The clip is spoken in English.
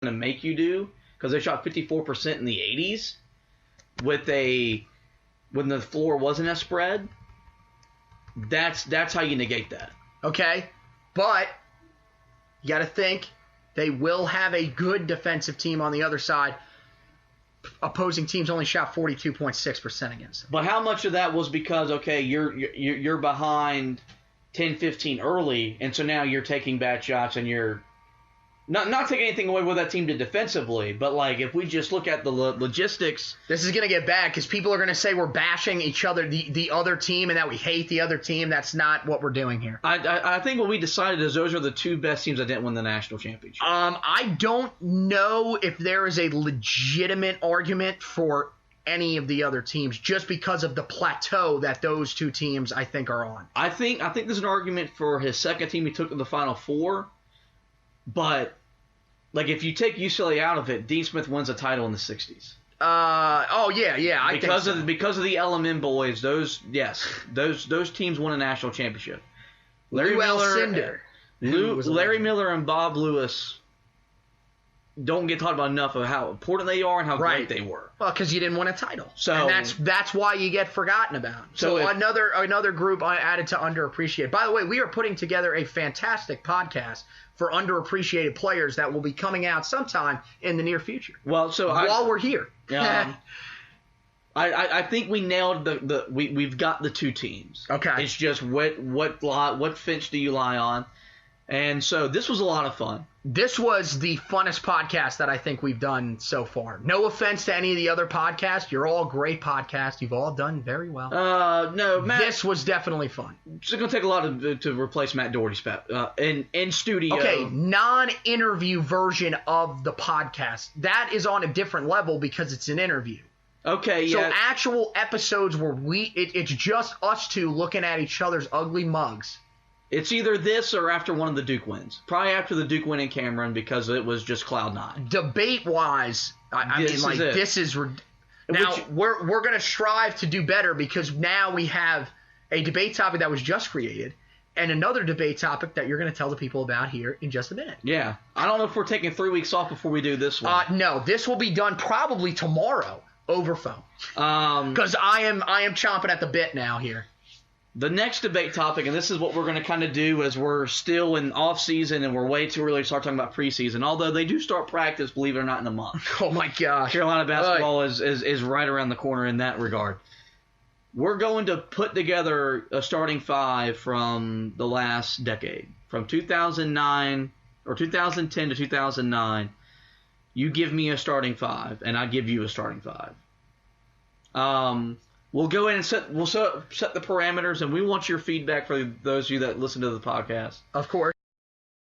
to make you do, because they shot 54% in the 80s when the floor wasn't a spread. That's how you negate that. Okay, but you got to think they will have a good defensive team on the other side. Opposing teams only shot 42.6% against them. But how much of that was because, okay, you're behind 10-15 early, and so now you're taking bad shots and you're not taking anything away with that team did defensively, but like if we just look at the logistics. This is going to get bad because people are going to say we're bashing each other, the other team, and that we hate the other team. That's not what we're doing here. I think what we decided is those are the two best teams that didn't win the national championship. I don't know if there is a legitimate argument for any of the other teams just because of the plateau that those two teams I think are on. I think there's an argument for his second team he took to the Final Four, but like if you take UCLA out of it, Dean Smith wins a title in the 60s. I because think so. Because of the LMN boys, those teams won a national championship. Larry Miller and Bob Lewis don't get talked about enough of how important they are and how great they were. Well, because you didn't win a title, so and that's why you get forgotten about. So another group I added to underappreciated. By the way, we are putting together a fantastic podcast for underappreciated players that will be coming out sometime in the near future. Well, so while we're here, I think we nailed we've got the two teams. Okay, it's just what fence do you lie on, and so this was a lot of fun. This was the funnest podcast that I think we've done so far. No offense to any of the other podcasts. You're all great podcasts. You've all done very well. No, Matt. This was definitely fun. It's going to take a lot to replace Matt Doherty's in studio. Okay, non-interview version of the podcast. That is on a different level because it's an interview. Okay, yeah. So actual episodes where it's just us two looking at each other's ugly mugs. It's either this or after one of the Duke wins. Probably after the Duke win in Cameron because it was just cloud nine. Debate-wise, this is now we're going to strive to do better because now we have a debate topic that was just created and another debate topic that you're going to tell the people about here in just a minute. Yeah. I don't know if we're taking 3 weeks off before we do this one. No, this will be done probably tomorrow over phone. Because I am chomping at the bit now here. The next debate topic, and this is what we're going to kind of do as we're still in off-season and we're way too early to start talking about preseason, although they do start practice, believe it or not, in a month. Oh, my gosh. Carolina basketball is right around the corner in that regard. We're going to put together a starting five from the last decade, from 2009 or 2010 to 2009. You give me a starting five, and I give you a starting five. We'll go in and set the parameters, and we want your feedback for those of you that listen to the podcast. Of course.